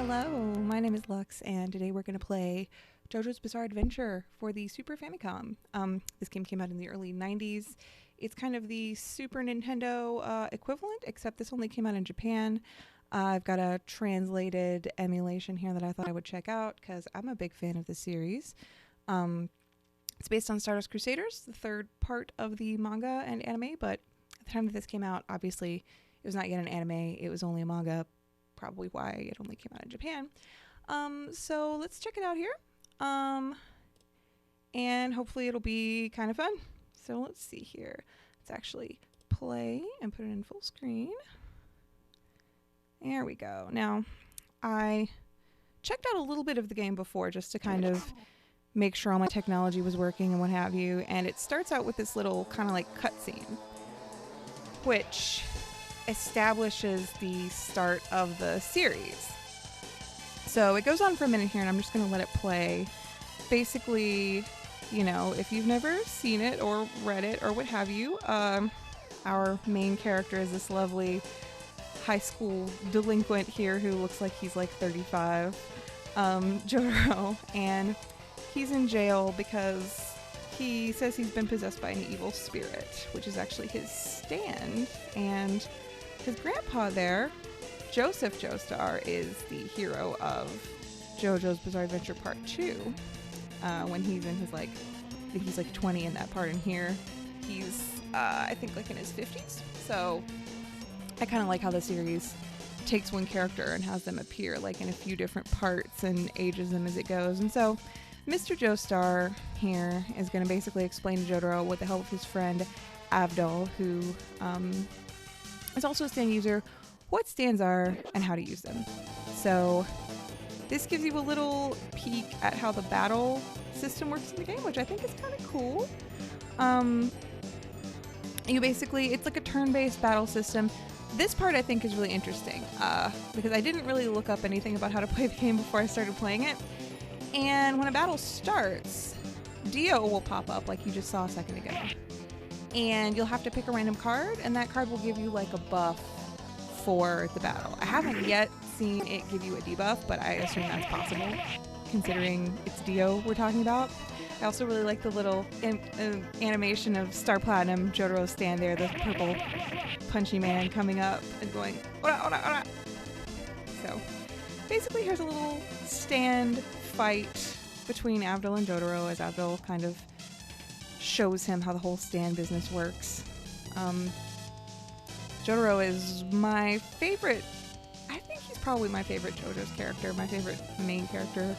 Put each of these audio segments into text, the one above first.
Hello, my name is Lux, and today we're going to play JoJo's Bizarre Adventure for the Super Famicom. This game came out in the early 90s. It's kind of the Super Nintendo equivalent, except this only came out in Japan. I've got a translated emulation here that I thought I would check out because I'm a big fan of the series. It's based on Stardust Crusaders, the third part of the manga and anime, but at the time that this came out, obviously it was not yet an anime, it was only a manga, probably why it only came out in Japan. So let's check it out here. And hopefully it'll be kind of fun. So let's see here. Let's actually play and put it in full screen. There we go. Now, I checked out a little bit of the game before just to kind of make sure all my technology was working and what have you. And it starts out with this little kind of like cutscene, which establishes the start of the series. So it goes on for a minute here, and I'm just going to let it play. Basically, you know, if you've never seen it or read it or what have you, our main character is this lovely high school delinquent here who looks like he's like 35, Jotaro, and he's in jail because he says he's been possessed by an evil spirit, which is actually his stand, and his grandpa there, Joseph Joestar, is the hero of JoJo's Bizarre Adventure Part 2. When he's in his I think he's like 20 in that part, and here he's, I think like in his 50s. So I kind of like how the series takes one character and has them appear like in a few different parts and ages them as it goes. And so Mr. Joestar here is going to basically explain to Jotaro with the help of his friend Abdul, who is also a stand user, what stands are and how to use them. So this gives you a little peek at how the battle system works in the game, which I think is kind of cool. You basically, it's like a turn-based battle system. This part I think is really interesting because I didn't really look up anything about how to play the game before I started playing it. And when a battle starts, Dio will pop up like you just saw a second ago. And you'll have to pick a random card, and that card will give you like a buff for the battle. I haven't yet seen it give you a debuff, but I assume that's possible, considering it's Dio we're talking about. I also really like the little animation of Star Platinum, Jotaro's stand there, the purple punchy man coming up and going, ora, ora, ora. So basically here's a little stand fight between Abdul and Jotaro as Abdul kind of shows him how the whole stand business works. Jotaro is my favorite. I think he's probably my favorite JoJo's character, my favorite main character.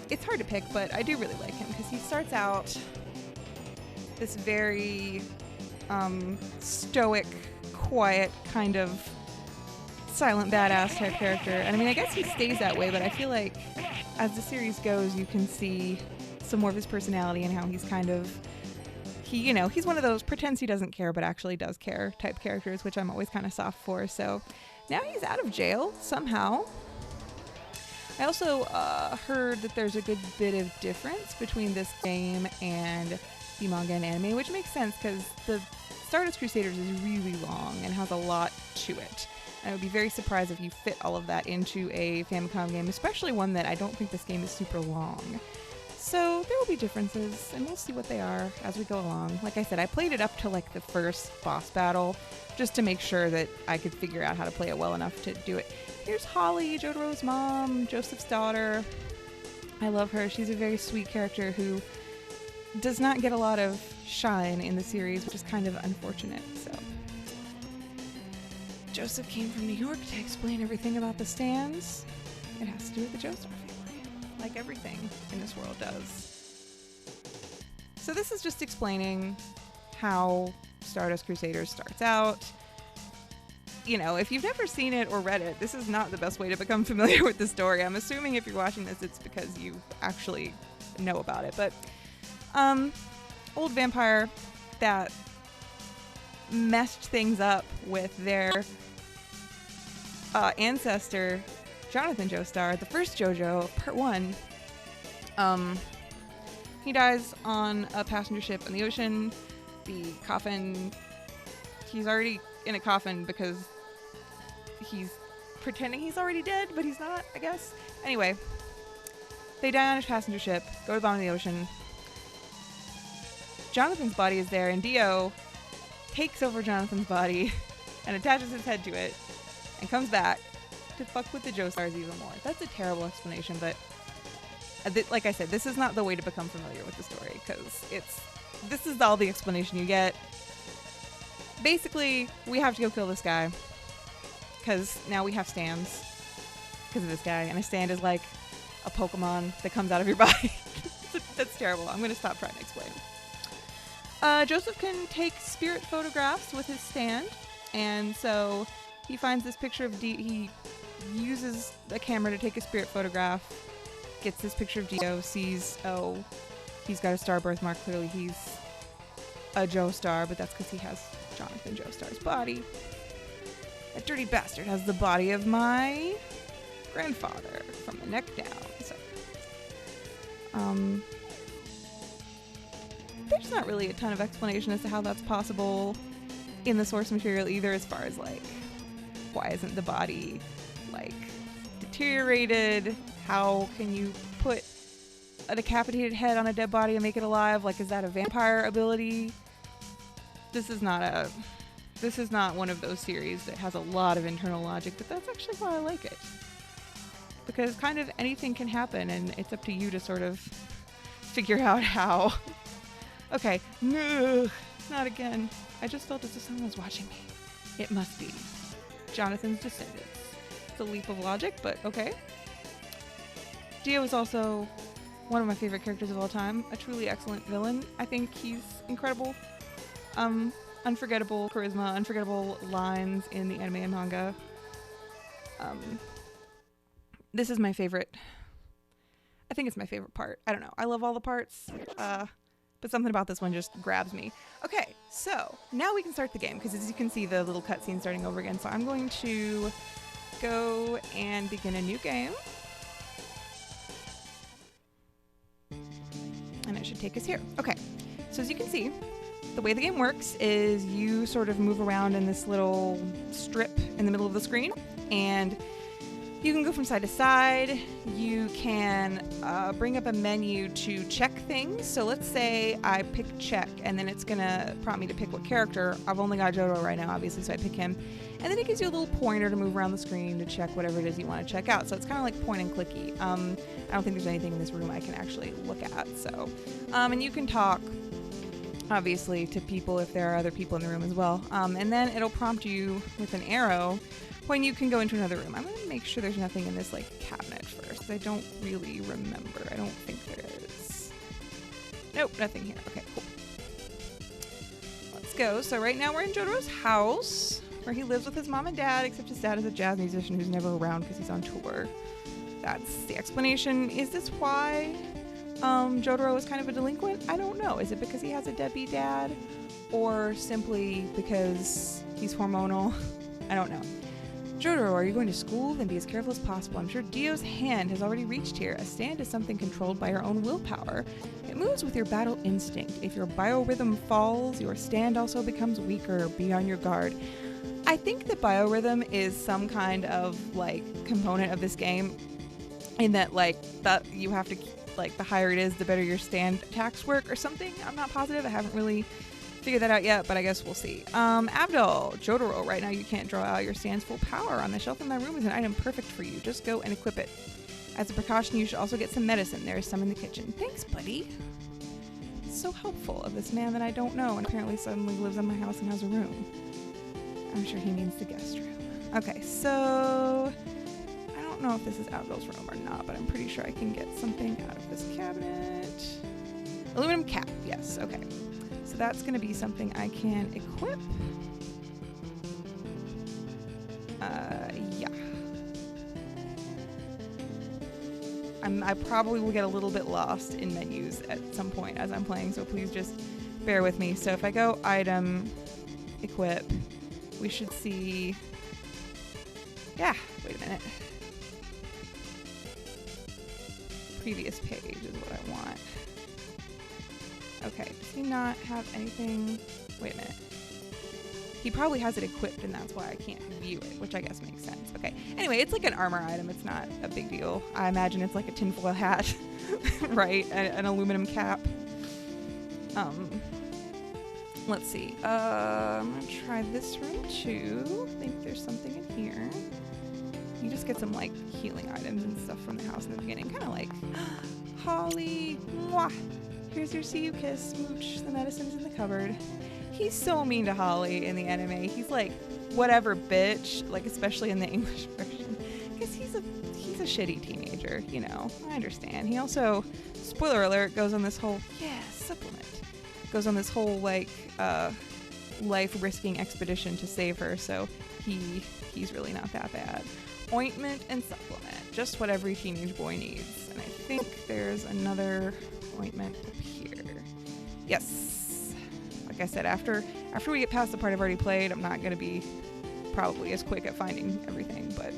It's hard to pick, but I do really like him because he starts out this very stoic, quiet, kind of silent badass type character. And I mean, I guess he stays that way, but I feel like as the series goes, you can see some more of his personality and how he's kind of, he's one of those pretends he doesn't care but actually does care type characters, which I'm always kind of soft for. So now he's out of jail somehow. I also heard that there's a good bit of difference between this game and the manga and anime, which makes sense because the Stardust Crusaders is really long and has a lot to it. I would be very surprised if you fit all of that into a Famicom game, especially one that I don't think this game is super long. So there will be differences, and we'll see what they are as we go along. Like I said, I played it up to like the first boss battle, just to make sure that I could figure out how to play it well enough to do it. Here's Holly, Jotaro's mom, Joseph's daughter. I love her. She's a very sweet character who does not get a lot of shine in the series, which is kind of unfortunate. So Joseph came from New York to explain everything about the stands. It has to do with the Joestar family, like everything in this world does. So this is just explaining how Stardust Crusaders starts out. You know, if you've never seen it or read it, this is not the best way to become familiar with the story. I'm assuming if you're watching this, it's because you actually know about it. But old vampire that messed things up with their ancestor, Jonathan Joestar, the first JoJo, part 1. He dies on a passenger ship in the ocean. The coffin, he's already in a coffin because he's pretending he's already dead, but he's not, I guess. Anyway, they die on a passenger ship, go to the bottom of the ocean. Jonathan's body is there, and Dio takes over Jonathan's body and attaches his head to it and comes back to fuck with the Joestars even more. That's a terrible explanation, but like I said, this is not the way to become familiar with the story, because this is all the explanation you get. Basically, we have to go kill this guy because now we have stands because of this guy, and a stand is like a Pokemon that comes out of your body. That's terrible. I'm going to stop trying to explain. Joseph can take spirit photographs with his stand, and so he finds this picture of he uses a camera to take a spirit photograph, gets this picture of Dio, sees, oh, he's got a star birthmark, clearly he's a Joestar, but that's because he has Jonathan Joestar's body. That dirty bastard has the body of my grandfather from the neck down. So, there's not really a ton of explanation as to how that's possible in the source material either, as far as like, why isn't the body like deteriorated? How can you put a decapitated head on a dead body and make it alive? Like, is that a vampire ability? This is not one of those series that has a lot of internal logic, but that's actually why I like it. Because kind of anything can happen, and it's up to you to sort of figure out how. Okay, no, not again. I just felt as if someone was watching me. It must be Jonathan's descendants. It's a leap of logic, but okay. Dio is also one of my favorite characters of all time. A truly excellent villain. I think he's incredible. Unforgettable charisma, unforgettable lines in the anime and manga. This is my favorite. I think it's my favorite part. I don't know. I love all the parts, but something about this one just grabs me. Okay, so now we can start the game, because as you can see, the little cutscene starting over again. So I'm going to go and begin a new game. And it should take us here. Okay, so as you can see, the way the game works is you sort of move around in this little strip in the middle of the screen, and you can go from side to side. You can bring up a menu to check things. So let's say I pick check, and then it's gonna prompt me to pick what character. I've only got Jotaro right now, obviously, so I pick him. And then it gives you a little pointer to move around the screen to check whatever it is you want to check out. So it's kind of like point and clicky. I don't think there's anything in this room I can actually look at. So, and you can talk, obviously, to people if there are other people in the room as well. And then it'll prompt you with an arrow when you can go into another room. I'm going to make sure there's nothing in this like cabinet first, because I don't really remember. I don't think there is. Nope, nothing here. Okay, cool. Let's go. So right now we're in Jotaro's house, where he lives with his mom and dad, except his dad is a jazz musician who's never around because he's on tour. That's the explanation. Is this why Jotaro is kind of a delinquent? I don't know. Is it because he has a deadbeat dad, or simply because he's hormonal? I don't know. Jotaro, are you going to school? Then be as careful as possible. I'm sure Dio's hand has already reached here. A stand is something controlled by your own willpower. It moves with your battle instinct. If your biorhythm falls, your stand also becomes weaker. Be on your guard. I think that biorhythm is some kind of like component of this game, in that like that you have to, like, the higher it is, the better your stand attacks work or something. I'm not positive. I haven't really figured that out yet, but I guess we'll see. Abdul, Jotaro, right now you can't draw out your stand's full power. On the shelf in my room is an item perfect for you. Just go and equip it. As a precaution, you should also get some medicine. There is some in the kitchen. Thanks, buddy. It's so helpful of this man that I don't know and apparently suddenly lives in my house and has a room. I'm sure he means the guest room. Okay, so I don't know if this is Abdul's room or not, but I'm pretty sure I can get something out of this cabinet. Aluminum cap, yes, okay. So that's going to be something I can equip. Yeah. I probably will get a little bit lost in menus at some point as I'm playing, so please just bear with me. So if I go item, equip, we should see... Yeah, wait a minute. Previous page is what I want. Okay, does he not have anything? Wait a minute. He probably has it equipped, and that's why I can't view it, which I guess makes sense. Okay. Anyway, it's like an armor item. It's not a big deal. I imagine it's like a tinfoil hat, right? An aluminum cap. Let's see. I'm gonna try this room too. I think there's something in here. You just get some like healing items and stuff from the house in the beginning. Kind of like, Holly, mwah. Here's your see you kiss, smooch. The medicine's in the cupboard. He's so mean to Holly in the anime. He's like, whatever, bitch. Like, especially in the English version, because he's a shitty teenager. You know, I understand. He also, spoiler alert, goes on this whole supplement. Goes on this whole like life-risking expedition to save her. So he's really not that bad. Ointment and supplement, just what every teenage boy needs. And I think there's another ointment up here. Yes. Like I said, after we get past the part I've already played, I'm not going to be probably as quick at finding everything, but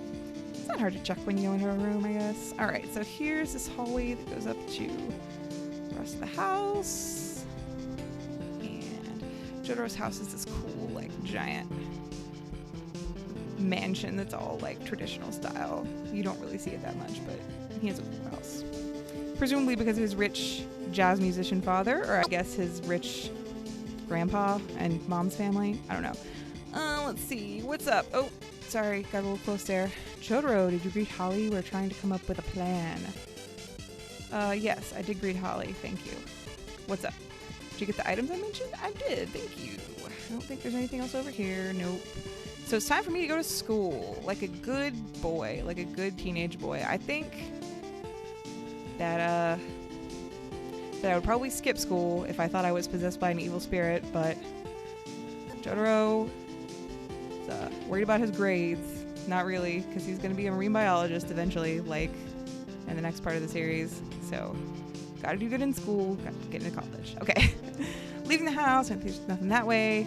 it's not hard to check when you go into a room, I guess. All right, so here's this hallway that goes up to the rest of the house. And Jotaro's house is this cool, like, giant mansion that's all like traditional style. You don't really see it that much, but he has a cool house. Presumably because of his rich jazz musician father, or I guess his rich grandpa and mom's family. I don't know. Let's see. What's up? Oh, sorry. Got a little close there. Jotaro, did you greet Holly? We're trying to come up with a plan. Yes, I did greet Holly. Thank you. What's up? Did you get the items I mentioned? I did. Thank you. I don't think there's anything else over here. Nope. So it's time for me to go to school, like a good boy, like a good teenage boy. I think that I would probably skip school if I thought I was possessed by an evil spirit, but Jotaro is worried about his grades. Not really, because he's going to be a marine biologist eventually, like in the next part of the series. So gotta do good in school, gotta get into college. Okay. Leaving the house, I think there's nothing that way.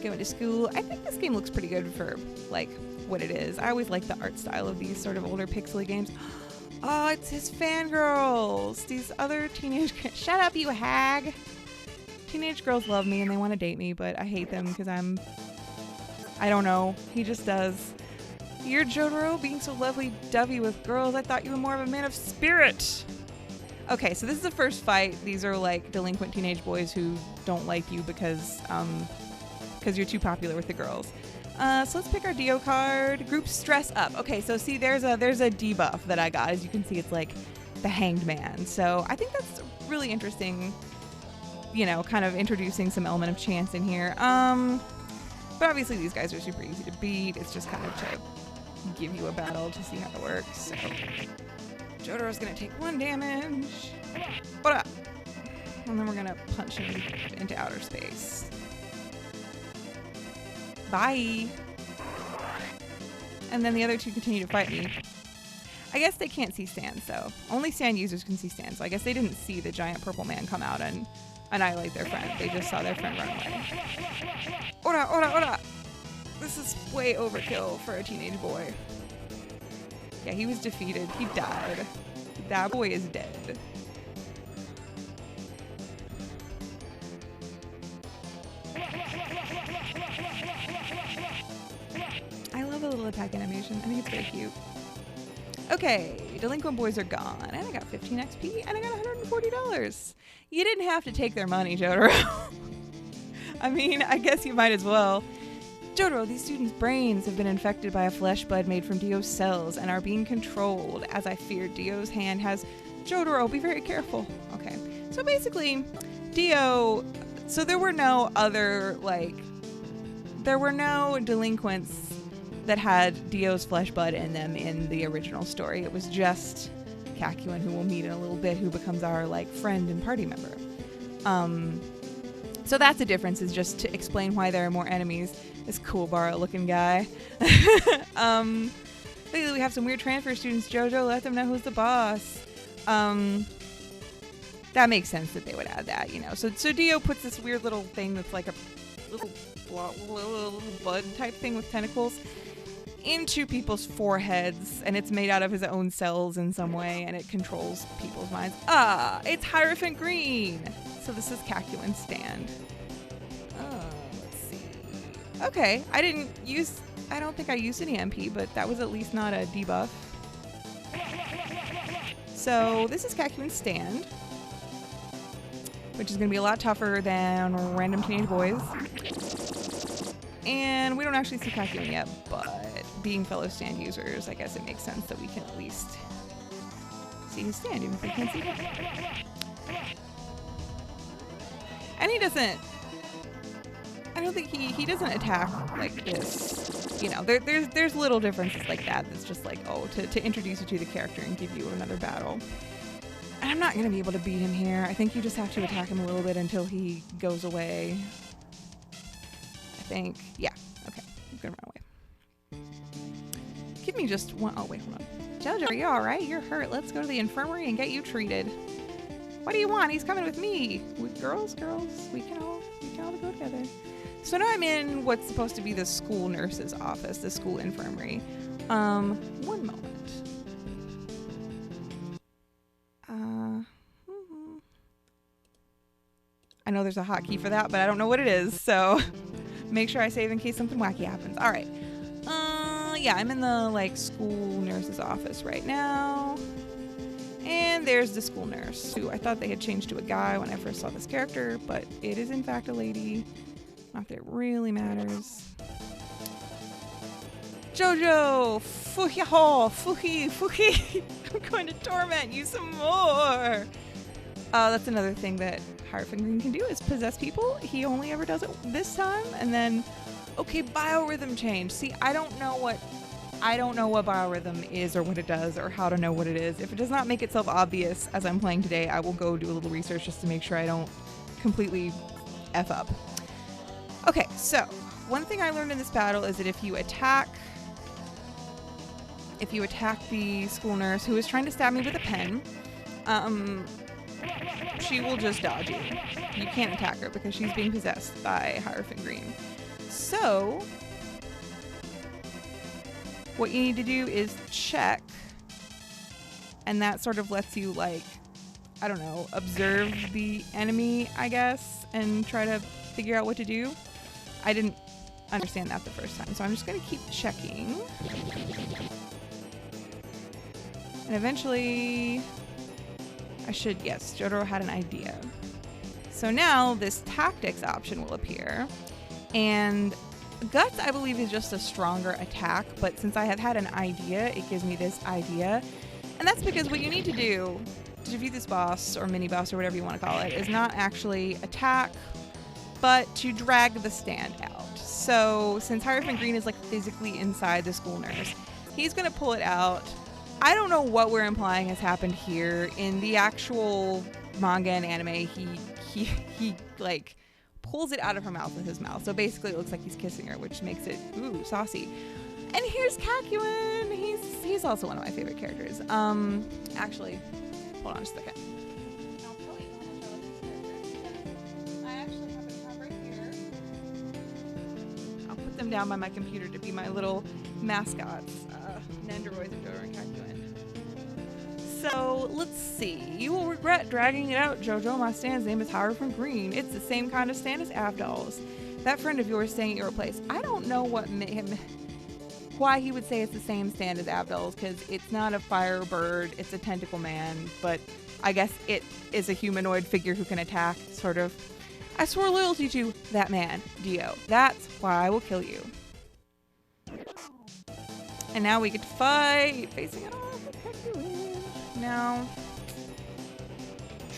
Going to school. I think this game looks pretty good for like what it is. I always like the art style of these sort of older pixely games. Oh, it's his fangirls. These other teenage... Shut up, you hag! Teenage girls love me and they want to date me, but I hate them because I don't know. He just does. You're Jotaro, being so lovely-dovey with girls. I thought you were more of a man of spirit. Okay, so this is the first fight. These are like delinquent teenage boys who don't like you because you're too popular with the girls. So let's pick our Dio card. Group stress up. Okay, so see, there's a debuff that I got. As you can see, it's like the Hanged Man. So I think that's really interesting, you know, kind of introducing some element of chance in here. But obviously these guys are super easy to beat. It's just kind of to give you a battle to see how it works. So Jotaro's gonna take 1 damage. What up? And then we're gonna punch him into outer space. Bye. And then the other two continue to fight me. I guess they can't see Stan, so only Stan users can see Stan. So I guess they didn't see the giant purple man come out and annihilate their friend. They just saw their friend run away. Ora, ora, ora! This is way overkill for a teenage boy. Yeah, he was defeated. He died. That boy is dead. I love the little attack animation. I think it's very cute. Okay, delinquent boys are gone. And I got 15 XP and I got $140. You didn't have to take their money, Jotaro. I mean, I guess you might as well. Jotaro, these students' brains have been infected by a flesh bud made from Dio's cells and are being controlled. As I feared, Dio's hand has... Jotaro, be very careful. Okay, so basically, Dio... So there were no other, like... There were no delinquents that had Dio's flesh bud in them in the original story. It was just Kakyoin, who we'll meet in a little bit, who becomes our, like, friend and party member. So that's the difference, is just to explain why there are more enemies. This cool Bara-looking guy. Lately we have some weird transfer students. JoJo, let them know who's the boss. That makes sense that they would add that, you know. So Dio puts this weird little thing that's like a little bud type thing with tentacles into people's foreheads, and it's made out of his own cells in some way, and it controls people's minds. Ah, it's Hierophant Green! So this is Kakyoin's stand. Okay, I don't think I used any MP, but that was at least not a debuff. So this is Kakuin's stand, which is going to be a lot tougher than Random Teenage Boys. And we don't actually see Kakuen yet, but being fellow stand users, I guess it makes sense that we can at least see his stand, even if we can't see him. And he doesn't, I don't think he doesn't attack like this. You know, there's little differences like that that's just like, oh, to introduce you to the character and give you another battle. And I'm not going to be able to beat him here. I think you just have to attack him a little bit until he goes away. I think, yeah, okay, I'm going to run away. Give me just one, oh wait, hold on. JoJo, are you alright? You're hurt. Let's go to the infirmary and get you treated. What do you want? He's coming with me. Girls, we can all go together. So now I'm in what's supposed to be the school nurse's office, the school infirmary. One moment. I know there's a hotkey for that, but I don't know what it is, so make sure I save in case something wacky happens. All right. Yeah, I'm in the like school nurse's office right now. And there's the school nurse, who I thought they had changed to a guy when I first saw this character, but it is in fact a lady. Not that it really matters. JoJo! Fuhi! I'm going to torment you some more! That's another thing that Hierophant Green can do, is possess people. He only ever does it this time, and then, okay, biorhythm change. See, I don't know what biorhythm is or what it does or how to know what it is. If it does not make itself obvious as I'm playing today, I will go do a little research just to make sure I don't completely F up. Okay, so one thing I learned in this battle is that if you attack the school nurse who is trying to stab me with a pen, she will just dodge you. You can't attack her because she's being possessed by Hierophant Green. So what you need to do is check, and that sort of lets you, like, I don't know, observe the enemy, I guess, and try to figure out what to do. I didn't understand that the first time, so I'm just going to keep checking. And eventually, yes, Jotaro had an idea. So now this tactics option will appear, and Guts, I believe, is just a stronger attack, but since I have had an idea, it gives me this idea. And that's because what you need to do to defeat this boss, or mini-boss, or whatever you want to call it, is not actually attack, but to drag the stand out. So since Hierophant Green is like physically inside the school nurse, he's going to pull it out. I don't know what we're implying has happened here. In the actual manga and anime, he like pulls it out of her mouth with his mouth. So basically it looks like he's kissing her, which makes it, ooh, saucy. And here's Kakuen. He's also one of my favorite characters. Actually, hold on just a second. I'll tell you when I show this character. I actually have a tab right here. I'll put them down by my computer to be my little mascots. Nendoroid, Jotaro, and Kakuen. So, let's see. You will regret dragging it out, JoJo. My stand's name is Hierophant Green. It's the same kind of stand as Avdol's. That friend of yours staying at your place. I don't know why he would say it's the same stand as Avdol's, because it's not a firebird, it's a tentacle man, but I guess it is a humanoid figure who can attack, sort of. I swore loyalty to that man, Dio. That's why I will kill you. And now we get to fight, facing it off with Kakuen. Now, I'm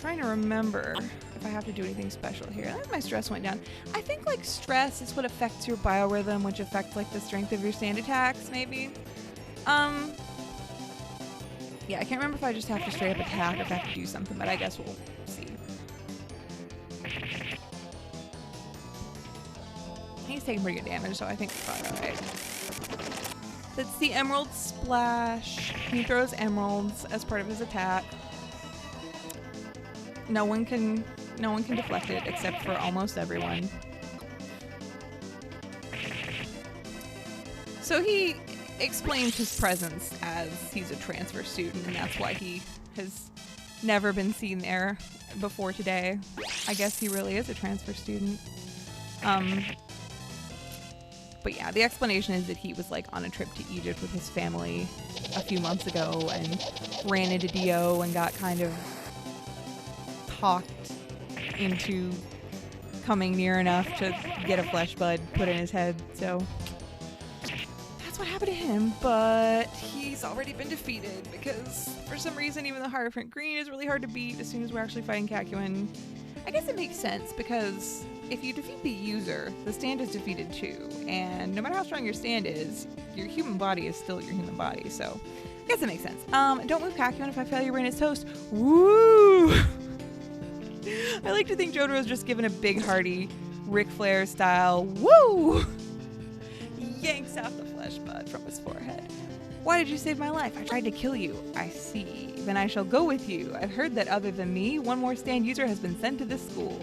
trying to remember if I have to do anything special here. My stress went down. I think like stress is what affects your biorhythm, which affects like the strength of your stand attacks, maybe. Yeah, I can't remember if I just have to straight up attack or if I have to do something, but I guess we'll see. He's taking pretty good damage, so I think we're probably alright. That's the Emerald Splash. He throws emeralds as part of his attack. No one can deflect it except for almost everyone. So he explains his presence as he's a transfer student, and that's why he has never been seen there before today. I guess he really is a transfer student. But yeah, the explanation is that he was like on a trip to Egypt with his family a few months ago and ran into Dio and got kind of talked into coming near enough to get a flesh bud put in his head. So that's what happened to him, but he's already been defeated because for some reason even the Hierophant Green is really hard to beat as soon as we're actually fighting Kakyoin. I guess it makes sense because if you defeat the user, the stand is defeated too, and no matter how strong your stand is, your human body is still your human body, so I guess it makes sense. Don't move Kakyoin, if I fail your brain is toast. Woo! I like to think Jotaro's just given a big hearty Ric Flair style woo! Yanks out the flesh bud from his forehead. Why did you save my life? I tried to kill you. I see. Then I shall go with you. I've heard that other than me, one more stand user has been sent to this school.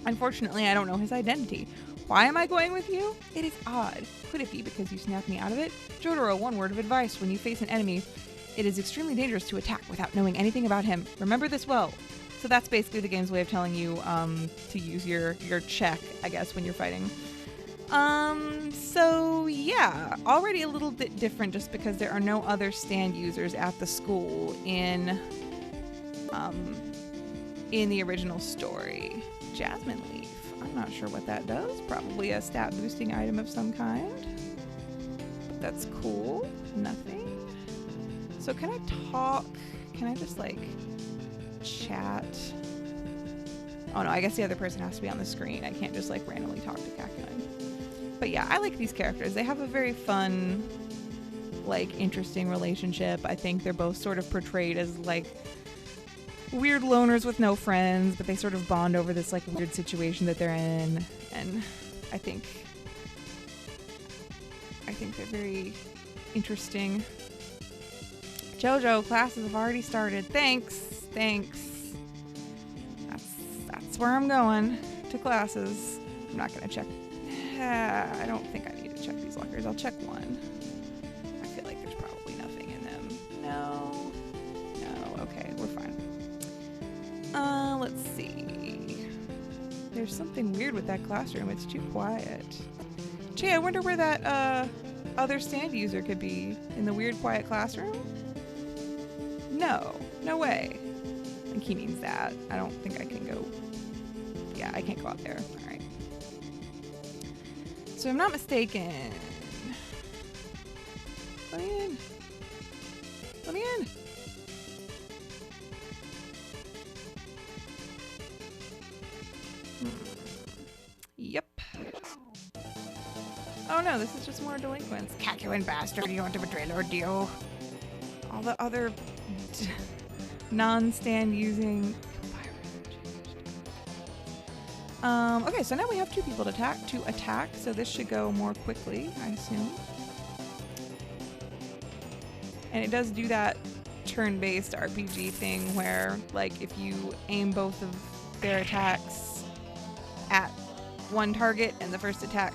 Unfortunately, I don't know his identity. Why am I going with you? It is odd. Could it be because you snapped me out of it? Jotaro, one word of advice. When you face an enemy, it is extremely dangerous to attack without knowing anything about him. Remember this well. So that's basically the game's way of telling you to use your check, I guess, when you're fighting. So yeah, already a little bit different just because there are no other stand users at the school in the original story. Jasmine Leaf. I'm not sure what that does. Probably a stat boosting item of some kind. But that's cool. Nothing. So can I talk? Can I just like chat? Oh no, I guess the other person has to be on the screen. I can't just like randomly talk to Kakyoin. But yeah, I like these characters. They have a very fun, like interesting relationship. I think they're both sort of portrayed as like weird loners with no friends, but they sort of bond over this like weird situation that they're in, and I think they're very interesting. JoJo, classes have already started. Thanks. That's where I'm going, to classes. I'm not gonna check. I don't think I need to check these lockers. I'll check one. I feel like there's probably nothing in them. No. Okay, we're fine. Let's see. There's something weird with that classroom. It's too quiet. Gee, I wonder where that other stand user could be. In the weird quiet classroom? No way. I think he means that. I don't think I can go. Yeah, I can't go out there. All right. So I'm not mistaken. Let me in. Yep. Oh no, this is just more delinquents. Kakyoin bastard, you want to betray Lord Dio? All the other non-stand using. Okay, so now we have two people to attack, so this should go more quickly, I assume. And it does do that turn-based RPG thing where, like, if you aim both of their attacks at one target and the first attack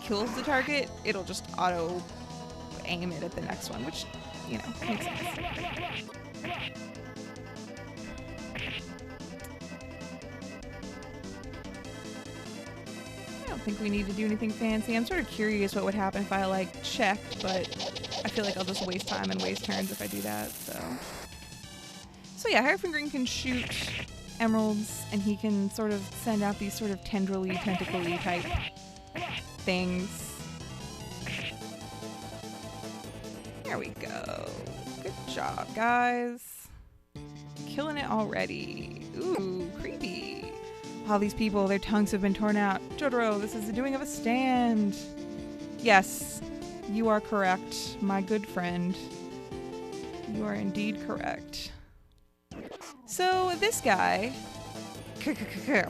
kills the target, it'll just auto aim it at the next one, which, you know, makes sense. I don't think we need to do anything fancy. I'm sort of curious what would happen if I like checked, but I feel like I'll just waste time and waste turns if I do that, so yeah, Hierophant Green can shoot emeralds, and he can sort of send out these sort of tendrily, tentacly type things. There we go. Good job, guys. Killing it already. Ooh, creepy. All these people, their tongues have been torn out. Jotaro, this is the doing of a stand. Yes, you are correct, my good friend. You are indeed correct. So this guy,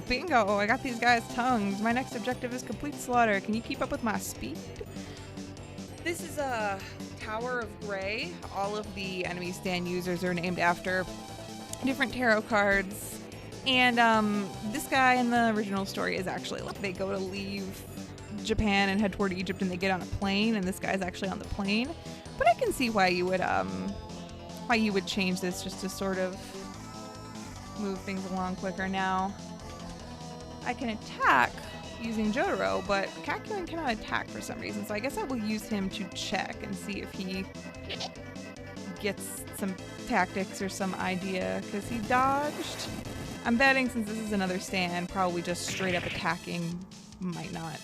bingo, I got these guys' tongues. My next objective is complete slaughter. Can you keep up with my speed? This is a Tower of Gray. All of the enemy stand users are named after different tarot cards. And this guy in the original story is actually like they go to leave Japan and head toward Egypt and they get on a plane, and this guy's actually on the plane. But I can see why you would change this just to sort of move things along quicker. Now I can attack using Jotaro, but Kakyoin cannot attack for some reason, so I guess I will use him to check and see if he gets some tactics or some idea, because he dodged. I'm betting since this is another stand, probably just straight up attacking might not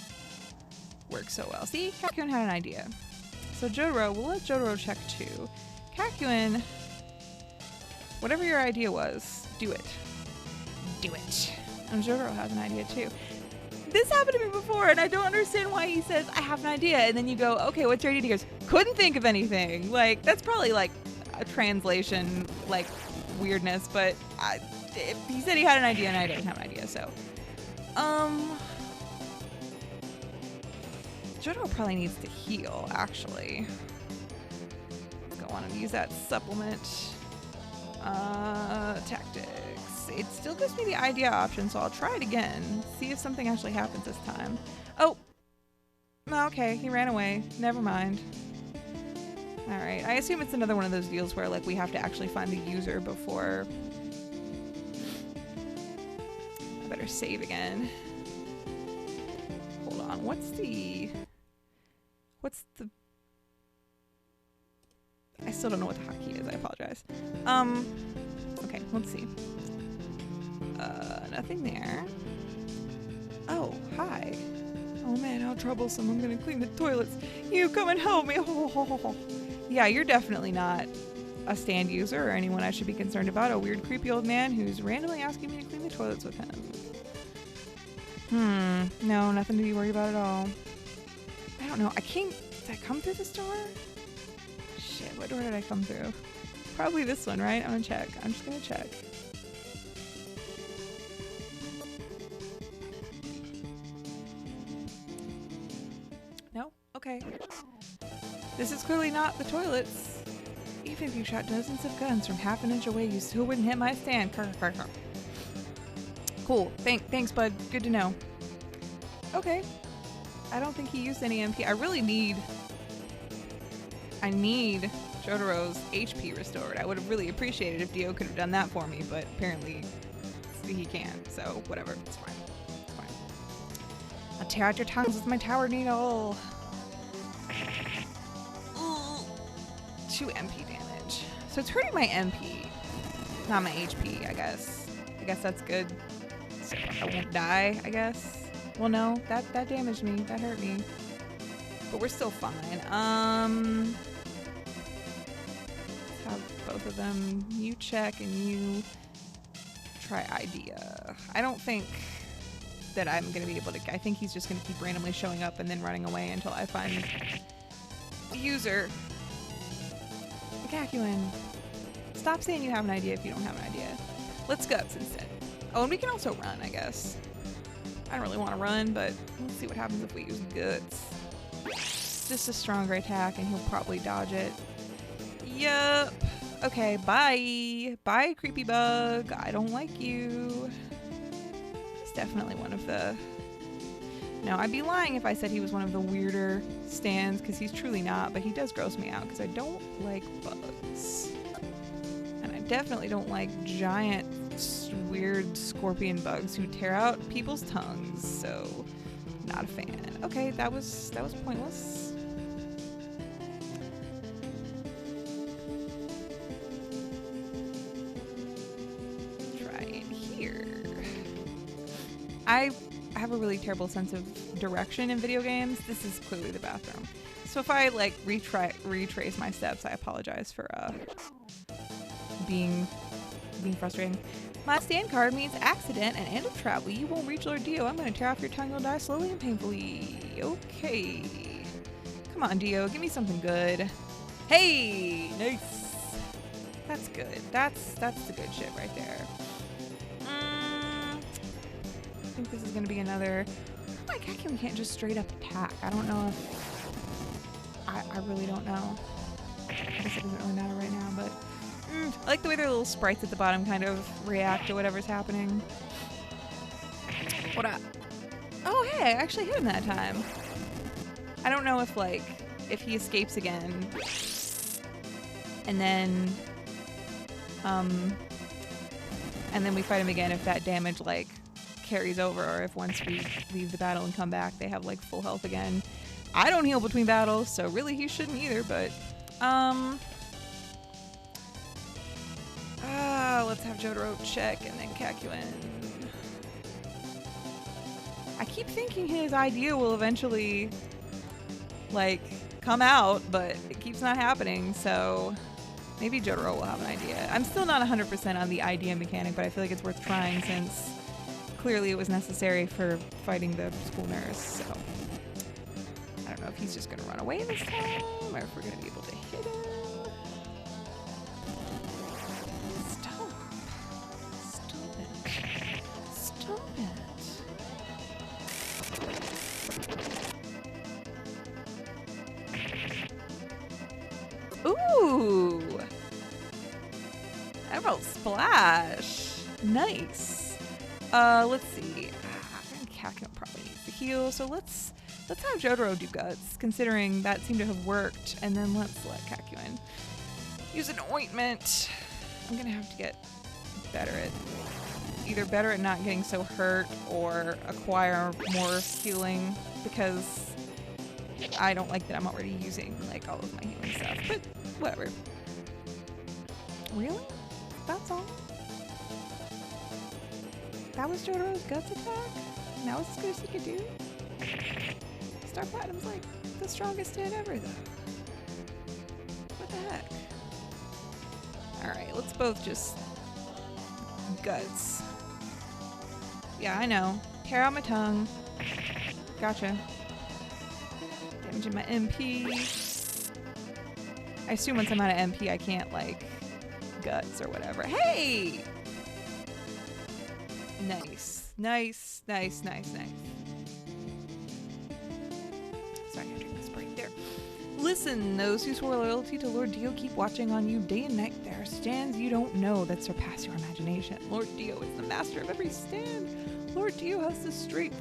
work so well. See, Kakyoin had an idea. So Jotaro, we'll let Jotaro check too. Kakyoin, whatever your idea was, do it. Do it. And Jotaro has an idea too. This happened to me before, and I don't understand why he says, I have an idea, and then you go, okay, what's your idea? He goes, couldn't think of anything. Like, that's probably like a translation, like, weirdness, but he said he had an idea, and I didn't have an idea, so. Jotaro probably needs to heal, actually. Let's go on and use that supplement. Tactics. It still gives me the idea option, so I'll try it again. See if something actually happens this time. Oh! Okay, he ran away. Never mind. Alright, I assume it's another one of those deals where, like, we have to actually find the user before... I better save again. Hold on, what's the... I still don't know what the hotkey is, I apologize. Okay, let's see. Nothing there. Oh, hi. Oh man, how troublesome. I'm gonna clean the toilets. You come and help me. Yeah, you're definitely not a stand user or anyone I should be concerned about. A weird, creepy old man who's randomly asking me to clean the toilets with him. No, nothing to be worried about at all. I don't know. Did I come through this door? Shit, what door did I come through? Probably this one, right? I'm gonna check. I'm just gonna check. No? Okay. This is clearly not the toilets. Even if you shot dozens of guns from half an inch away, you still wouldn't hit my stand. Cool. Thanks, bud. Good to know. Okay. I don't think he used any MP. I need Jotaro's HP restored. I would have really appreciated if Dio could have done that for me, but apparently he can't, so whatever. It's fine. It's fine. I'll tear out your tongues with my tower needle. 2 MP damage. So it's hurting my MP, not my HP, I guess. I guess that's good. So I won't die, I guess. Well, no, that damaged me. That hurt me. But we're still fine. Let's have both of them. You check and you try idea. I don't think that I'm going to be able to... I think he's just going to keep randomly showing up and then running away until I find the user. Kakyoin, stop saying you have an idea if you don't have an idea. Let's guts instead. Oh, and we can also run, I guess. I don't really want to run, but let's see what happens if we use guts. Just a stronger attack, and he'll probably dodge it. Yup. Okay, bye. Bye, creepy bug. I don't like you. He's definitely one of the... No, I'd be lying if I said he was one of the weirder stands, because he's truly not, but he does gross me out, because I don't like bugs. And I definitely don't like giant, weird scorpion bugs who tear out people's tongues, so not a fan. Okay, that was pointless. Try in here. I have a really terrible sense of direction in video games. This is clearly the bathroom. So if I like retrace my steps, I apologize for being frustrating. My stand card means accident and end of travel. You won't reach Lord Dio. I'm going to tear off your tongue. You'll die slowly and painfully. Okay. Come on, Dio. Give me something good. Hey! Nice. That's good. That's the good shit right there. I think this is going to be another... Oh my Kakyoin can't just straight up attack. I don't know if... I really don't know. I guess it doesn't really matter right now, but... I like the way their little sprites at the bottom kind of react to whatever's happening. What up? Oh, hey, I actually hit him that time. I don't know if, like, if he escapes again, and then we fight him again, if that damage, like, carries over, or if once we leave the battle and come back, they have like full health again. I don't heal between battles, so really he shouldn't either, but let's have Jotaro check and then Kakyoin. I keep thinking his idea will eventually like come out, but it keeps not happening, so maybe Jotaro will have an idea. I'm still not 100% on the idea mechanic, but I feel like it's worth trying since clearly it was necessary for fighting the school nurse, so I don't know if he's just gonna run away this time or if we're gonna be able to hit him. Stop. Stop it. Stop it. Ooh! Emerald Splash! Nice! Let's see. Kakyoin probably needs to heal, so let's have Jotaro do guts, considering that seemed to have worked, and then let's let Kakyoin use an ointment. I'm gonna have to get better at not getting so hurt or acquire more healing, because I don't like that I'm already using like all of my healing stuff, but whatever. Really? That's all? That was Jotaro's guts attack? And that was as good as he could do? Star Platinum's like the strongest hit ever though. What the heck? Alright, let's both just guts. Yeah, I know. Tear out my tongue. Gotcha. Damaging my MP. I assume once I'm out of MP I can't like guts or whatever. Hey! Nice. Nice, nice, nice, nice. Sorry, I drink this break there. Listen, those who swore loyalty to Lord Dio keep watching on you day and night. There are stands you don't know that surpass your imagination. Lord Dio is the master of every stand. Lord Dio has the strength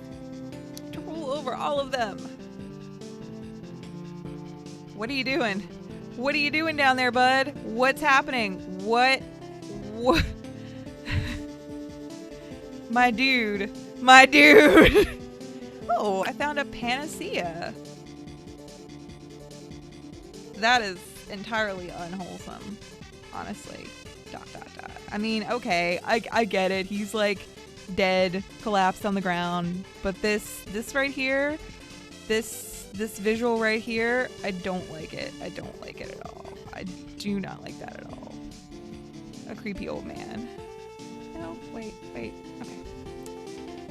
to rule over all of them. What are you doing? What are you doing down there, bud? What's happening? What? My dude. My dude. Oh, I found a panacea. That is entirely unwholesome, honestly. ... I mean, okay, I get it. He's like dead, collapsed on the ground, but this right here, this visual right here, I don't like it. I don't like it at all. I do not like that at all. A creepy old man. No, wait, okay.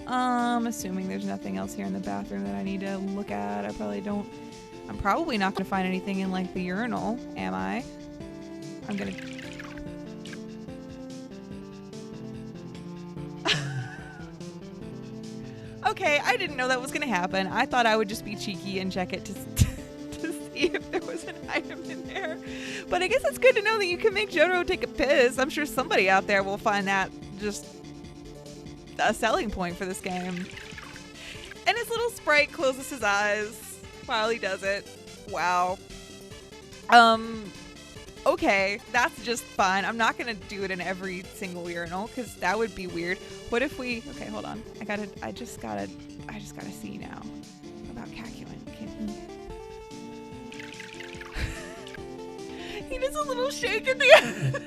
Assuming there's nothing else here in the bathroom that I need to look at. I'm probably not gonna find anything in like the urinal, am I? I'm gonna... Okay, I didn't know that was gonna happen. I thought I would just be cheeky and check it to see if there was an item in there. But I guess it's good to know that you can make Jotaro take a piss. I'm sure somebody out there will find that just a selling point for this game. And his little sprite closes his eyes while he does it. Wow. Okay, that's just fine. I'm not gonna do it in every single urinal because that would be weird. What if we... Okay, hold on. I just gotta see now about Kakyoin. Can he... He does a little shake at the end.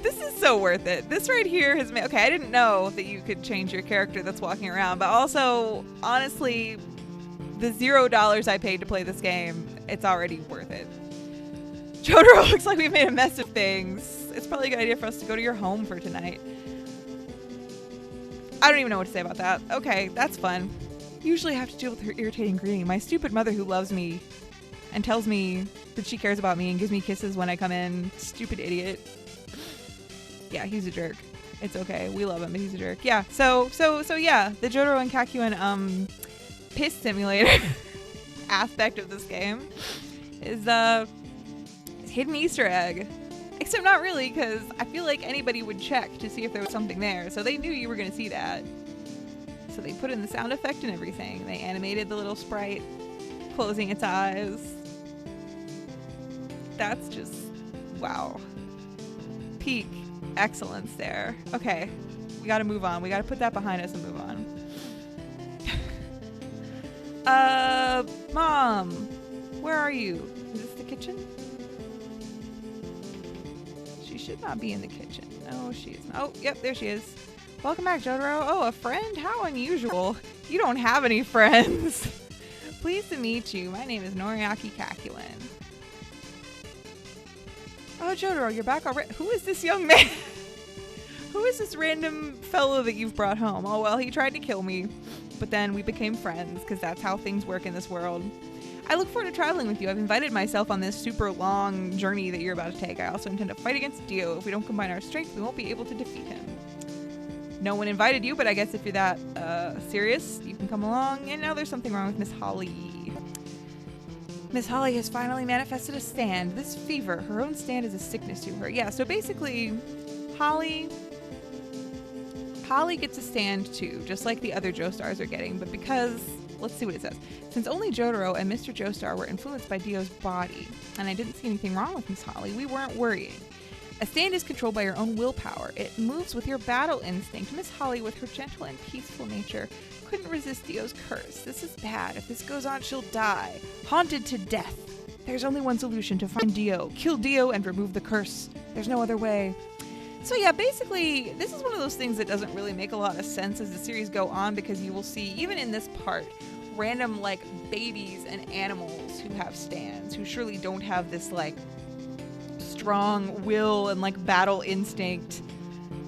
This is so worth it. This right here has made... Okay, I didn't know that you could change your character that's walking around, but also, honestly, the $0 I paid to play this game, it's already worth it. Jotaro, looks like we've made a mess of things. It's probably a good idea for us to go to your home for tonight. I don't even know what to say about that. Okay, that's fun. Usually I have to deal with her irritating greeting. My stupid mother who loves me and tells me that she cares about me and gives me kisses when I come in. Stupid idiot. Yeah, he's a jerk. It's okay. We love him, but he's a jerk. Yeah, so yeah, the Jotaro and Kakyoin piss simulator aspect of this game is hidden Easter egg. Except not really, because I feel like anybody would check to see if there was something there. So they knew you were going to see that. So they put in the sound effect and everything. They animated the little sprite closing its eyes. That's just, wow. Peak excellence there. Okay, we gotta move on. We gotta put that behind us and move on. Mom, where are you? Is this the kitchen? She should not be in the kitchen. No, she is not. Oh, yep, there she is. Welcome back, Jotaro. Oh, a friend? How unusual. You don't have any friends. Pleased to meet you. My name is Noriaki Kakuin. Oh, Jotaro, you're back already. Who is this young man? Who is this random fellow that you've brought home? Oh, well, he tried to kill me, but then we became friends because that's how things work in this world. I look forward to traveling with you. I've invited myself on this super long journey that you're about to take. I also intend to fight against Dio. If we don't combine our strength, we won't be able to defeat him. No one invited you, but I guess if you're that serious, you can come along. And now there's something wrong with Miss Holly. Miss Holly has finally manifested a stand. This fever, her own stand, is a sickness to her. Yeah, so basically, Holly gets a stand too, just like the other Joestars are getting, but because, let's see what it says. Since only Jotaro and Mr. Joestar were influenced by Dio's body, and I didn't see anything wrong with Miss Holly, we weren't worrying. A stand is controlled by your own willpower. It moves with your battle instinct. Miss Holly, with her gentle and peaceful nature, couldn't resist Dio's curse. This is bad. If this goes on, she'll die. Haunted to death. There's only one solution: to find Dio, kill Dio, and remove the curse. There's no other way. So yeah, basically, this is one of those things that doesn't really make a lot of sense as the series go on, because you will see, even in this part, random, like, babies and animals who have stands, who surely don't have this, like, strong will and like battle instinct,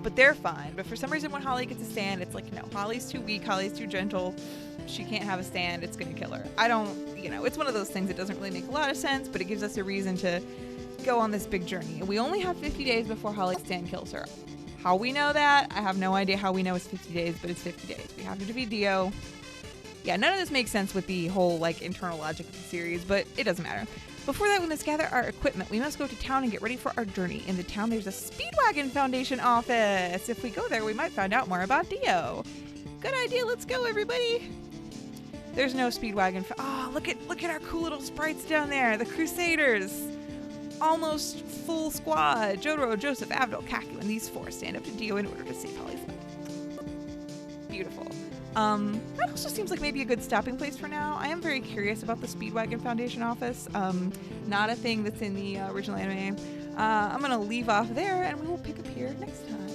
but they're fine. But for some reason when Holly gets a stand, it's like, no, Holly's too weak, Holly's too gentle, she can't have a stand, it's gonna kill her. I don't, you know, it's one of those things that doesn't really make a lot of sense, but it gives us a reason to go on this big journey. And we only have 50 days before Holly's stand kills her. How we know that, I have no idea how we know it's 50 days, but it's 50 days. We have to defeat Dio. Yeah, none of this makes sense with the whole like internal logic of the series, but it doesn't matter. Before that, we must gather our equipment. We must go to town and get ready for our journey. In the town, there's a Speedwagon Foundation office. If we go there, we might find out more about Dio. Good idea. Let's go, everybody. There's no Speedwagon. Oh, look at our cool little sprites down there. The Crusaders. Almost full squad. Jotaro, Joseph, Abdul, Kaku, and these four stand up to Dio in order to save Holly's life. Beautiful. That also seems like maybe a good stopping place for now. I am very curious about the Speedwagon Foundation office. Not a thing that's in the original anime. I'm going to leave off there, and we will pick up here next time.